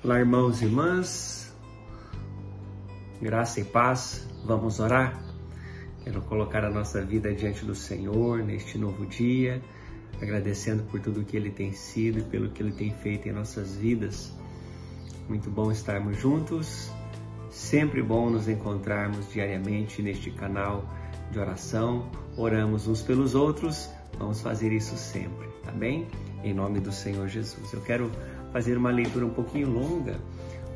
Olá, irmãos e irmãs, graça e paz, vamos orar? Quero colocar a nossa vida diante do Senhor neste novo dia, agradecendo por tudo que Ele tem sido e pelo que Ele tem feito em nossas vidas. Muito bom estarmos juntos, sempre bom nos encontrarmos diariamente neste canal de oração, oramos uns pelos outros, vamos fazer isso sempre, tá bem? Em nome do Senhor Jesus. Eu quero fazer uma leitura um pouquinho longa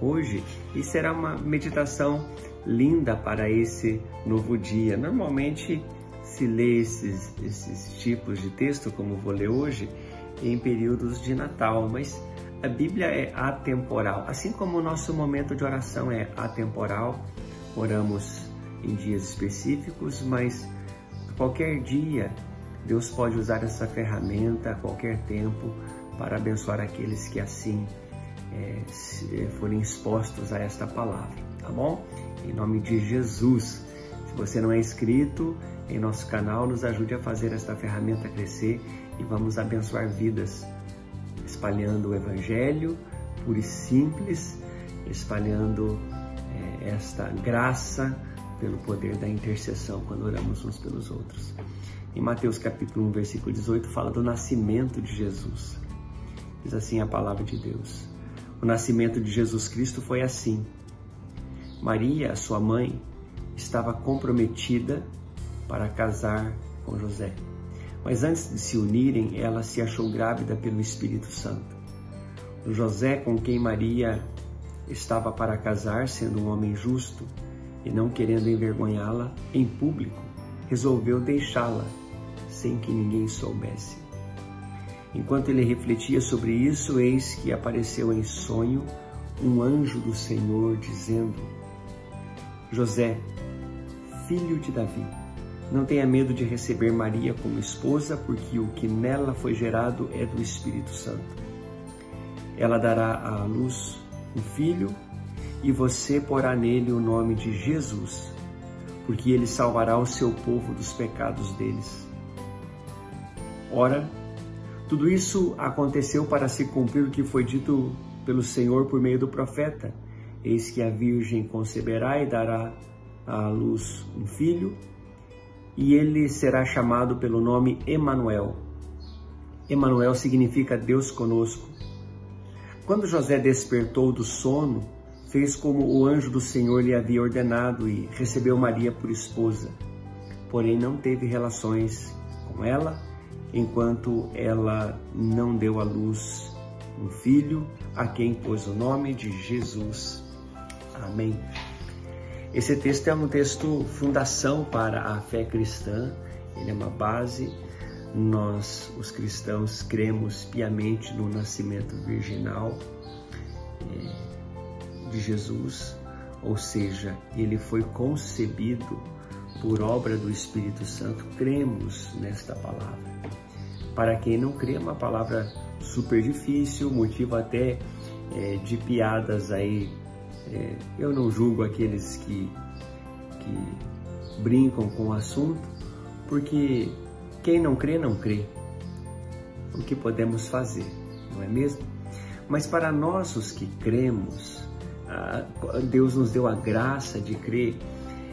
hoje e será uma meditação linda para esse novo dia. Normalmente se lê esses tipos de texto, como vou ler hoje, em períodos de Natal, mas a Bíblia é atemporal, assim como o nosso momento de oração é atemporal. Oramos em dias específicos, mas a qualquer dia Deus pode usar essa ferramenta a qualquer tempo para abençoar aqueles que assim forem expostos a esta palavra, tá bom? Em nome de Jesus. Se você não é inscrito em nosso canal, nos ajude a fazer esta ferramenta crescer e vamos abençoar vidas, espalhando o Evangelho puro e simples, espalhando esta graça pelo poder da intercessão quando oramos uns pelos outros. Em Mateus capítulo 1, versículo 18, fala do nascimento de Jesus. Diz assim a palavra de Deus: o nascimento de Jesus Cristo foi assim. Maria, sua mãe, estava comprometida para casar com José. Mas antes de se unirem, ela se achou grávida pelo Espírito Santo. José, com quem Maria estava para casar, sendo um homem justo e não querendo envergonhá-la em público, resolveu deixá-la sem que ninguém soubesse. Enquanto ele refletia sobre isso, eis que apareceu em sonho um anjo do Senhor, dizendo: José, filho de Davi, não tenha medo de receber Maria como esposa, porque o que nela foi gerado é do Espírito Santo. Ela dará à luz um filho, e você porá nele o nome de Jesus, porque ele salvará o seu povo dos pecados deles. Ora, tudo isso aconteceu para se cumprir o que foi dito pelo Senhor por meio do profeta: eis que a virgem conceberá e dará à luz um filho, e ele será chamado pelo nome Emanuel. Emanuel significa Deus conosco. Quando José despertou do sono, fez como o anjo do Senhor lhe havia ordenado e recebeu Maria por esposa. Porém, não teve relações com ela, enquanto ela não deu à luz um filho, a quem pôs o nome de Jesus. Amém. Esse texto é um texto fundação para a fé cristã, ele é uma base. Nós, os cristãos, cremos piamente no nascimento virginal de Jesus, ou seja, ele foi concebido por obra do Espírito Santo. Cremos nesta palavra. Para quem não crê, é uma palavra super difícil, motivo até de piadas aí. Eu não julgo aqueles que brincam com o assunto, porque quem não crê, não crê. O que podemos fazer, não é mesmo? Mas para nós, os que cremos, Deus nos deu a graça de crer.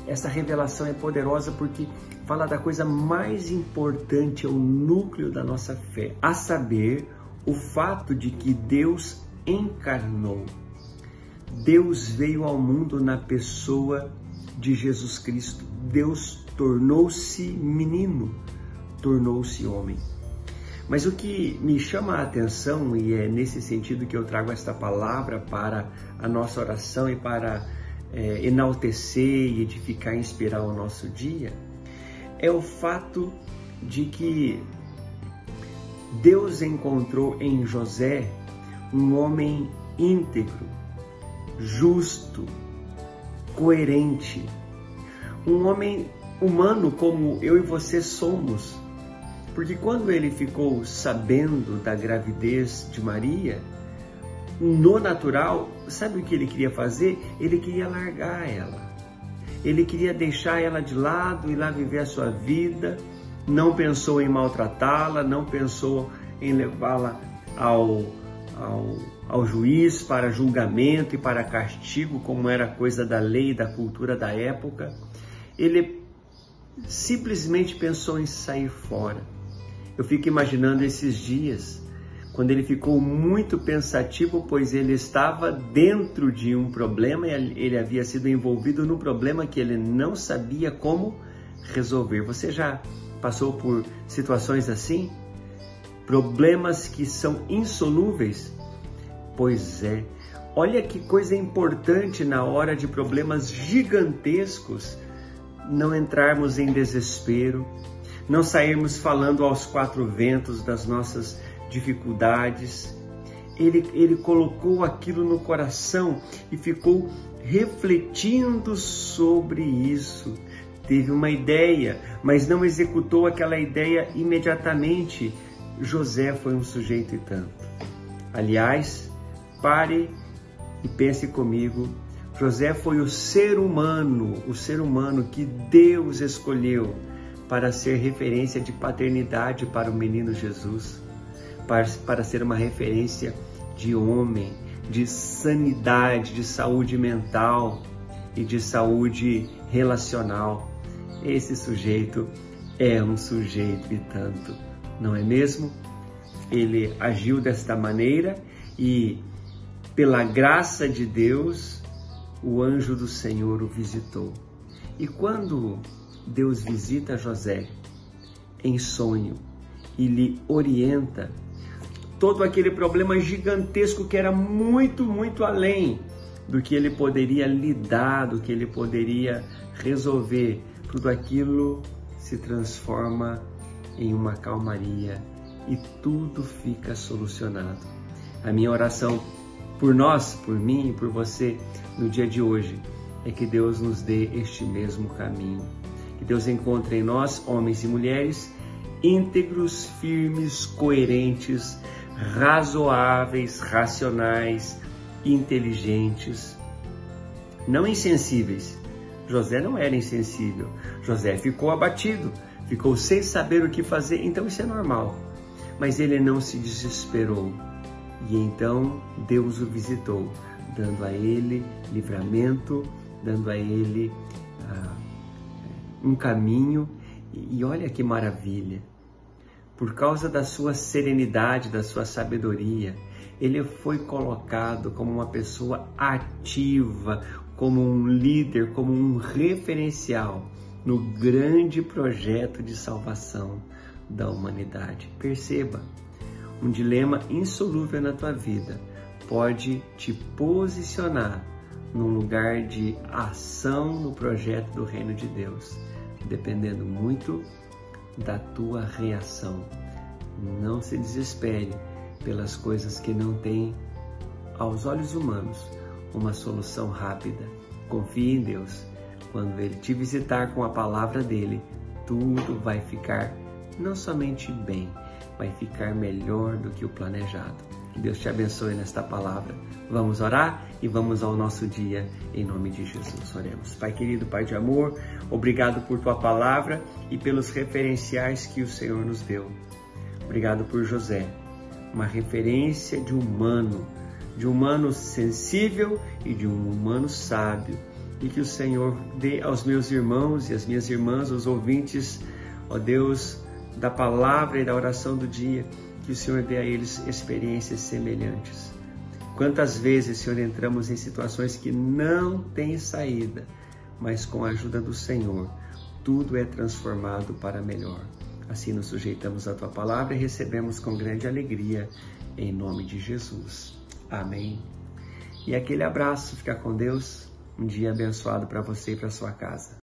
Essa revelação é poderosa porque fala da coisa mais importante, é o núcleo da nossa fé, a saber, o fato de que Deus encarnou. Deus veio ao mundo na pessoa de Jesus Cristo. Deus tornou-se menino, tornou-se homem. Mas o que me chama a atenção, e é nesse sentido que eu trago esta palavra para a nossa oração e para enaltecer e edificar e inspirar o nosso dia, é o fato de que Deus encontrou em José um homem íntegro, justo, coerente, um homem humano como eu e você somos. Porque quando ele ficou sabendo da gravidez de Maria, no natural, sabe o que ele queria fazer? Ele queria largar ela. Ele queria deixar ela de lado, ir lá viver a sua vida. Não pensou em maltratá-la, não pensou em levá-la ao ao juiz para julgamento e para castigo, como era coisa da lei e da cultura da época, ele simplesmente pensou em sair fora. Eu fico imaginando esses dias, quando ele ficou muito pensativo, pois ele estava dentro de um problema, ele havia sido envolvido num problema que ele não sabia como resolver. Você já passou por situações assim? Problemas que são insolúveis? Pois é, olha que coisa importante na hora de problemas gigantescos, não entrarmos em desespero, não sairmos falando aos quatro ventos das nossas dificuldades. Ele colocou aquilo no coração e ficou refletindo sobre isso. Teve uma ideia, mas não executou aquela ideia imediatamente. José foi um sujeito e tanto. Aliás, pare e pense comigo. José foi o ser humano que Deus escolheu para ser referência de paternidade para o menino Jesus, para ser uma referência de homem, de sanidade, de saúde mental e de saúde relacional. Esse sujeito é um sujeito e tanto, não é mesmo? Ele agiu desta maneira e, pela graça de Deus, o anjo do Senhor o visitou. E quando Deus visita José em sonho e lhe orienta, todo aquele problema gigantesco que era muito, muito além do que ele poderia lidar, do que ele poderia resolver, tudo aquilo se transforma em uma calmaria e tudo fica solucionado. A minha oração por nós, por mim e por você no dia de hoje é que Deus nos dê este mesmo caminho. Que Deus encontre em nós, homens e mulheres, íntegros, firmes, coerentes, razoáveis, racionais, inteligentes, não insensíveis. José não era insensível. José ficou abatido, ficou sem saber o que fazer, então isso é normal. Mas ele não se desesperou. E então Deus o visitou, dando a ele livramento, dando a ele um caminho. E olha que maravilha! Por causa da sua serenidade, da sua sabedoria, ele foi colocado como uma pessoa ativa, como um líder, como um referencial no grande projeto de salvação da humanidade. Perceba, um dilema insolúvel na tua vida pode te posicionar num lugar de ação no projeto do reino de Deus, dependendo muito da tua reação. Não se desespere pelas coisas que não têm, aos olhos humanos, uma solução rápida. Confie em Deus. Quando Ele te visitar com a palavra dEle, tudo vai ficar não somente bem, vai ficar melhor do que o planejado. Que Deus te abençoe nesta palavra. Vamos orar e vamos ao nosso dia em nome de Jesus. Oremos. Pai querido, Pai de amor, obrigado por Tua palavra e pelos referenciais que o Senhor nos deu. Obrigado por José, uma referência de um humano sensível e de um humano sábio. E que o Senhor dê aos meus irmãos e às minhas irmãs, os ouvintes, ó Deus, da palavra e da oração do dia, que o Senhor dê a eles experiências semelhantes. Quantas vezes, Senhor, entramos em situações que não têm saída, mas com a ajuda do Senhor, tudo é transformado para melhor. Assim nos sujeitamos à Tua palavra e recebemos com grande alegria, em nome de Jesus. Amém. E aquele abraço, fica com Deus. Um dia abençoado para você e para sua casa.